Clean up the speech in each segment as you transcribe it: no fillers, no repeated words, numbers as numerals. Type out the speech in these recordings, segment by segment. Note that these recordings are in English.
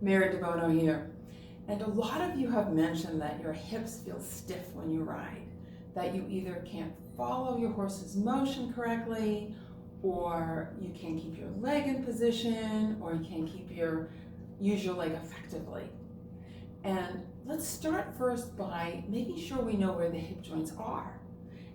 Mary DeBono here. And a lot of you have mentioned that your hips feel stiff when you ride, that you either can't follow your horse's motion correctly, or you can't keep your leg in position, or you can't use your leg effectively. And let's start first by making sure we know where the hip joints are.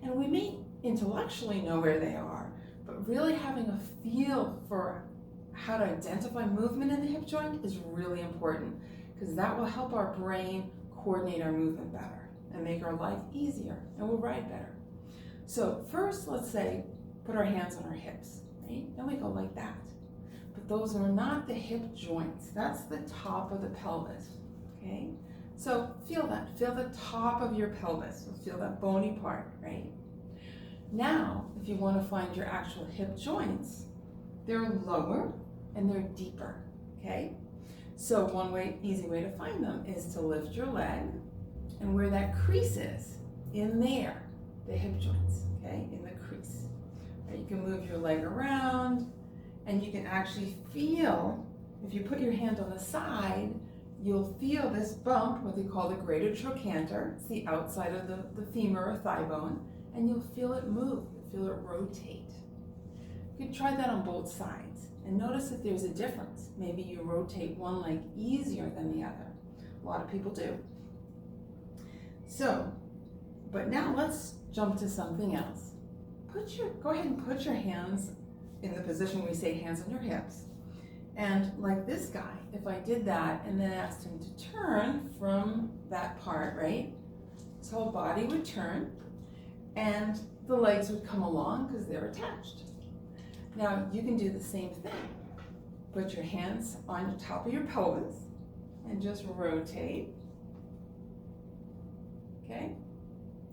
And we may intellectually know where they are, but really having a feel for how to identify movement in the hip joint is really important, because that will help our brain coordinate our movement better and make our life easier, and we'll ride better. So first, let's say, put our hands on our hips, right? And we go like that. But those are not the hip joints. That's the top of the pelvis, okay? So feel that. Feel the top of your pelvis. So feel that bony part, right? Now, if you want to find your actual hip joints, they're lower and they're deeper, okay? So one easy way to find them is to lift your leg, and where that crease is, in there, the hip joints, okay, in the crease. Right, you can move your leg around, and you can actually feel, if you put your hand on the side, you'll feel this bump, what they call the greater trochanter. It's the outside of the femur or thigh bone, and you'll feel it move, you'll feel it rotate. You can try that on both sides, and notice if there's a difference. Maybe you rotate one leg easier than the other. A lot of people do. So, but now let's jump to something else. Go ahead and put your hands in the position we say hands on your hips. And like this guy, if I did that and then asked him to turn from that part, right? His whole body would turn and the legs would come along because they're attached. Now you can do the same thing. Put your hands on the top of your pelvis and just rotate. Okay?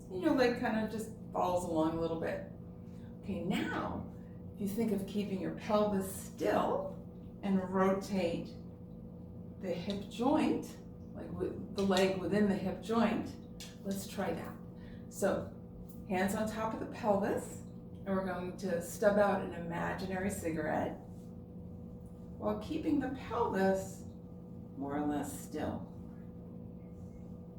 And your leg kind of just falls along a little bit. Okay, now if you think of keeping your pelvis still and rotate the hip joint, like with the leg within the hip joint, let's try that. So hands on top of the pelvis, and we're going to stub out an imaginary cigarette while keeping the pelvis more or less still.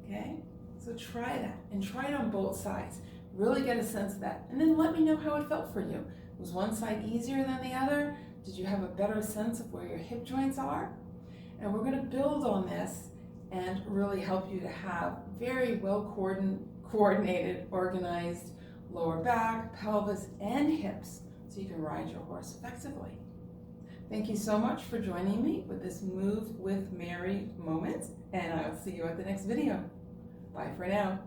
Okay? So try that, and try it on both sides. Really get a sense of that, and then let me know how it felt for you. Was one side easier than the other? Did you have a better sense of where your hip joints are? And we're going to build on this and really help you to have very well coordinated, organized lower back, pelvis, and hips, so you can ride your horse effectively. Thank you so much for joining me with this Move with Mary moment, and I'll see you at the next video. Bye for now.